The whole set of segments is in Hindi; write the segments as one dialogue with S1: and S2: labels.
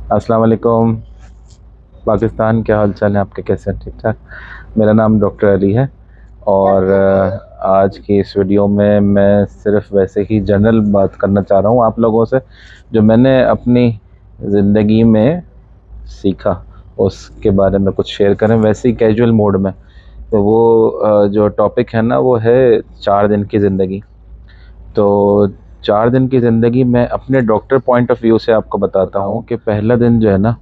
S1: अस्सलाम वालेकुम। पाकिस्तान, क्या हाल चाल है आपके, कैसे हैं? ठीक ठाक। मेरा नाम डॉक्टर अली है और आज की इस वीडियो में मैं सिर्फ वैसे ही जनरल बात करना चाह रहा हूँ आप लोगों से, जो मैंने अपनी ज़िंदगी में सीखा उसके बारे में कुछ शेयर करें, वैसे ही कैजुअल मोड में। तो वो जो टॉपिक है ना, वो है 4 दिन की ज़िंदगी। तो 4 दिन की ज़िंदगी मैं अपने डॉक्टर पॉइंट ऑफ व्यू से आपको बताता हूँ कि पहला दिन जो है ना,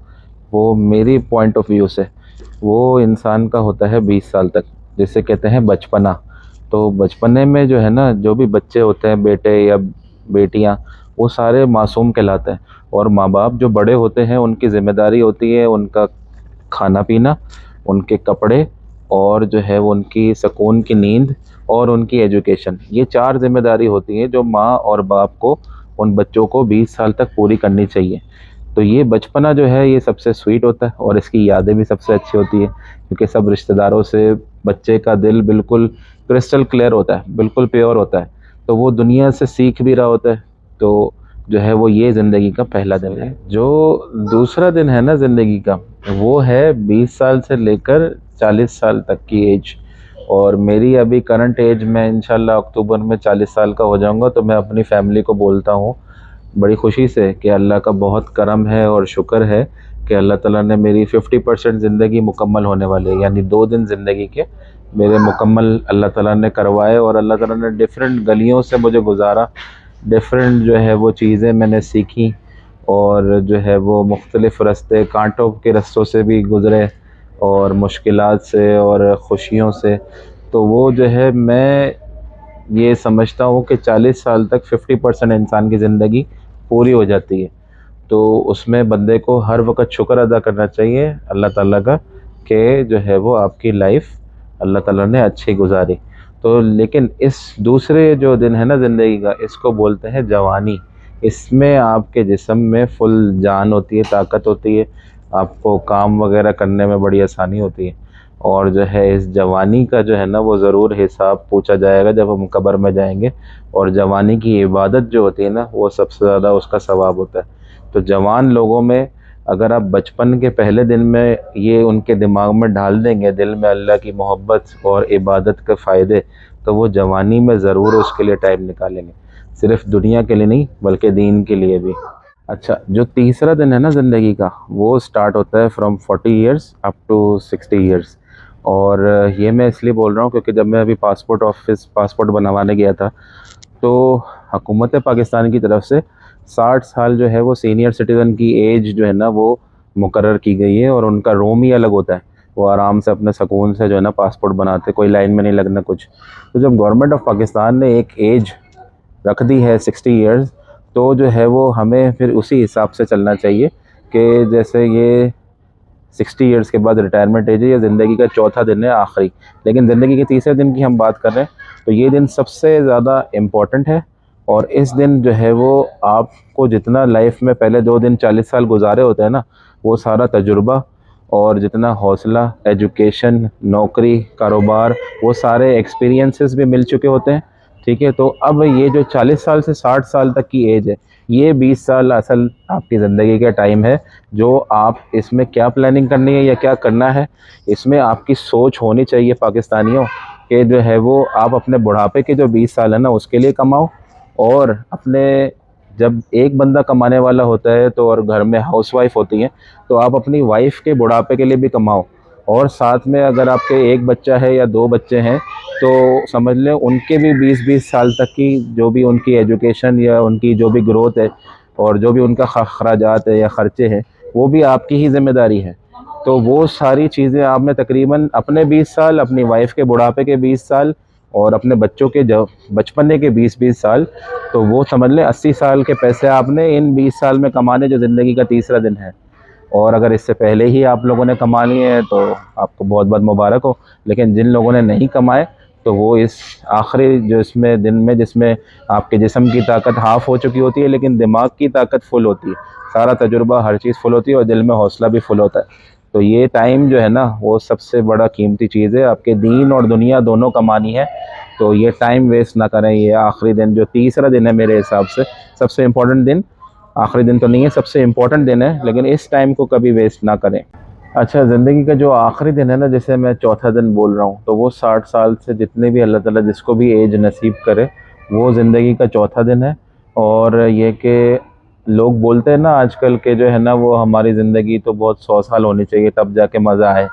S1: वो मेरी पॉइंट ऑफ व्यू से वो इंसान का होता है 20 साल तक, जिसे कहते हैं बचपना। तो बचपने में जो है ना, जो भी बच्चे होते हैं, बेटे या बेटियां, वो सारे मासूम कहलाते हैं। और माँ बाप जो बड़े होते हैं, उनकी ज़िम्मेदारी होती है उनका खाना पीना, उनके कपड़े, और जो है वो उनकी सुकून की नींद और उनकी एजुकेशन। ये 4 जिम्मेदारी होती हैं जो माँ और बाप को उन बच्चों को 20 साल तक पूरी करनी चाहिए। तो ये बचपना जो है, ये सबसे स्वीट होता है और इसकी यादें भी सबसे अच्छी होती है, क्योंकि सब रिश्तेदारों से बच्चे का दिल बिल्कुल क्रिस्टल क्लियर होता है, बिल्कुल प्योर होता है। तो वो दुनिया से सीख भी रहा होता है। तो जो है वो ये ज़िंदगी का पहला दिन है। जो दूसरा दिन है ना ज़िंदगी का, वो है 20 साल से लेकर 40 साल तक की एज। और मेरी अभी करंट एज, मैं इंशाल्लाह अक्टूबर में 40 साल का हो जाऊंगा। तो मैं अपनी फैमिली को बोलता हूँ बड़ी खुशी से कि अल्लाह का बहुत करम है और शुक्र है कि अल्लाह ताला ने मेरी 50% ज़िंदगी मुकम्मल होने वाली है, यानी 2 दिन ज़िंदगी के मेरे मुकम्मल अल्लाह ताला ने करवाए। और अल्लाह ताला ने डिफरेंट गलियों से मुझे गुजारा, डिफरेंट जो है वो चीज़ें मैंने सीखी, और जो है वो मुख्तलिफ़ रास्ते, कांटों के रास्तों से भी गुज़रे, और मुश्किलात से और ख़ुशियों से। तो वो जो है, मैं ये समझता हूँ कि 40 साल तक 50% इंसान की ज़िंदगी पूरी हो जाती है। तो उसमें बंदे को हर वक्त शुक्र अदा करना चाहिए अल्लाह ताला का, कि जो है वो आपकी लाइफ अल्लाह ताला ने अच्छी गुजारी। तो लेकिन इस दूसरे जो दिन है ना ज़िंदगी का, इसको बोलते हैं जवानी। इसमें आपके जिस्म में फुल जान होती है, ताकत होती है, आपको काम वगैरह करने में बड़ी आसानी होती है। और जो है इस जवानी का जो है ना, वो ज़रूर हिसाब पूछा जाएगा जब हम कब्र में जाएंगे। और जवानी की इबादत जो होती है ना, वो सबसे ज़्यादा उसका सवाब होता है। तो जवान लोगों में अगर आप बचपन के पहले दिन में ये उनके दिमाग में डाल देंगे, दिल में अल्लाह की मोहब्बत और इबादत के फ़ायदे, तो वो जवानी में ज़रूर उसके लिए टाइम निकालेंगे, सिर्फ दुनिया के लिए नहीं बल्कि दीन के लिए भी। अच्छा, जो तीसरा दिन है ना ज़िंदगी का, वो स्टार्ट होता है from 40 years up to 60 years. और ये मैं इसलिए बोल रहा हूँ क्योंकि जब मैं अभी पासपोर्ट बनवाने गया था, तो हुकूमत पाकिस्तान की तरफ से 60 साल जो है वो सीनियर सिटीज़न की एज जो है ना, वो मुकर्रर की गई है। और उनका रोम ही अलग होता है। वो आराम से अपने सुकून से जो है ना पासपोर्ट बनाते, कोई लाइन में नहीं लगना कुछ। तो जब गवर्नमेंट ऑफ पाकिस्तान ने एक एज रख दी है 60 ईयर्स, तो जो है वो हमें फिर उसी हिसाब से चलना चाहिए कि जैसे ये 60 ईयर्स के बाद रिटायरमेंट एज है, ये ज़िंदगी का चौथा दिन है, आखिरी। लेकिन ज़िंदगी के तीसरे दिन की हम बात कर रहे हैं, तो ये दिन सबसे ज़्यादा इम्पोर्टेंट है। और इस दिन जो है वो आपको जितना लाइफ में पहले 2 दिन 40 साल गुजारे होते हैं ना, वो सारा तजुर्बा और जितना हौसला, एजुकेशन, नौकरी, कारोबार, वो सारे एक्सपीरियंसेस भी मिल चुके होते हैं। ठीक है, तो अब ये जो 40 साल से 60 साल तक की एज है, ये 20 साल असल आपकी ज़िंदगी का टाइम है। जो आप इसमें क्या प्लानिंग करनी है या क्या करना है, इसमें आपकी सोच होनी चाहिए पाकिस्तानियों, कि जो है वो आप अपने बुढ़ापे के जो 20 साल है ना, उसके लिए कमाओ। और अपने, जब एक बंदा कमाने वाला होता है तो, और घर में हाउसवाइफ होती हैं, तो आप अपनी वाइफ के बुढ़ापे के लिए भी कमाओ। और साथ में अगर आपके एक बच्चा है या 2 बच्चे हैं, तो समझ लें उनके भी 20-20 साल तक की जो भी उनकी एजुकेशन या उनकी जो भी ग्रोथ है, और जो भी उनका खर्चात है या ख़र्चे हैं, वो भी आपकी ही ज़िम्मेदारी है। तो वो सारी चीज़ें आपने तकरीबन अपने 20 साल, अपनी वाइफ के बुढ़ापे के 20 साल, और अपने बच्चों के जब बचपने के 20-20 साल, तो वो समझ लें 80 साल के पैसे आपने इन 20 साल में कमाने, जो ज़िंदगी का तीसरा दिन है। और अगर इससे पहले ही आप लोगों ने कमा लिए हैं तो आपको बहुत बहुत मुबारक हो। लेकिन जिन लोगों ने नहीं कमाए, तो वो इस आखिरी जो इसमें दिन में, जिसमें आपके जिस्म की ताकत हाफ़ हो चुकी होती है लेकिन दिमाग की ताकत फुल होती है, सारा तजुर्बा, हर चीज़ फुल होती है और दिल में हौसला भी फुल होता है। तो ये टाइम जो है ना, वो सबसे बड़ा कीमती चीज़ है, आपके दीन और दुनिया दोनों कमानी है। तो ये टाइम वेस्ट ना करें। ये आखिरी दिन, जो तीसरा दिन है, मेरे हिसाब से सबसे इम्पोर्टेंट दिन, आखिरी दिन तो नहीं है, सबसे इम्पोर्टेंट दिन है, लेकिन इस टाइम को कभी वेस्ट ना करें। अच्छा, ज़िंदगी का जो आखिरी दिन है ना, जैसे मैं चौथा दिन बोल रहा हूँ, तो वो 60 साल से जितने भी अल्लाह ताला जिसको भी एज नसीब करे, वो ज़िंदगी का चौथा दिन है। और ये कि लोग बोलते हैं ना आजकल के जो है ना, वो हमारी ज़िंदगी तो बहुत 100 साल होनी चाहिए तब जाके मज़ा आए,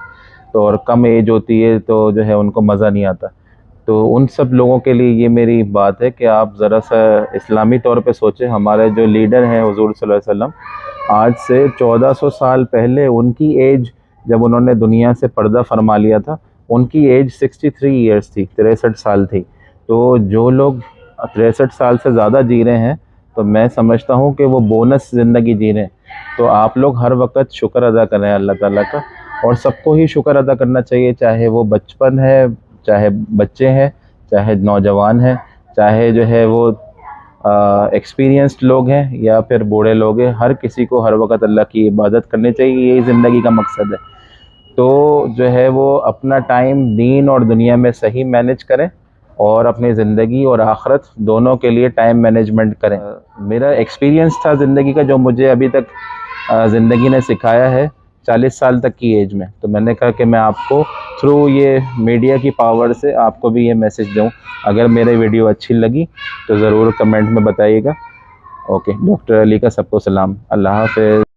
S1: तो और कम एज होती है तो जो है उनको मज़ा नहीं आता। तो उन सब लोगों के लिए ये मेरी बात है कि आप ज़रा सा इस्लामी तौर पे सोचें। हमारे जो लीडर हैं हुज़ूर सल्लल्लाहु अलैहि वसल्लम, आज से 1400 साल पहले उनकी एज, जब उन्होंने दुनिया से पर्दा फरमा लिया था, उनकी एज 63 ईयर्स थी, 63 साल थी। तो जो लोग 63 साल से ज़्यादा जी रहे हैं, तो मैं समझता हूँ कि वो बोनस ज़िंदगी जी रहे हैं। तो आप लोग हर वक्त शुक्र अदा करें अल्लाह ताला का, और सबको ही शुक्र अदा करना चाहिए, चाहे वो बचपन है, चाहे बच्चे हैं, चाहे नौजवान हैं, चाहे जो है वो एक्सपीरियंस्ड लोग हैं या फिर बूढ़े लोग हैं। हर किसी को हर वक्त अल्लाह की इबादत करनी चाहिए, यही ज़िंदगी का मकसद है। तो जो है वो अपना टाइम दीन और दुनिया में सही मैनेज करें, और अपनी ज़िंदगी और आखिरत दोनों के लिए टाइम मैनेजमेंट करें। मेरा एक्सपीरियंस था ज़िंदगी का, जो मुझे अभी तक ज़िंदगी ने सिखाया है 40 साल तक की एज में। तो मैंने कहा कि मैं आपको थ्रू ये मीडिया की पावर से आपको भी ये मैसेज दूं। अगर मेरी वीडियो अच्छी लगी तो ज़रूर कमेंट में बताइएगा। ओके, डॉक्टर अली का सबको सलाम। अल्लाह हाफ़िज़।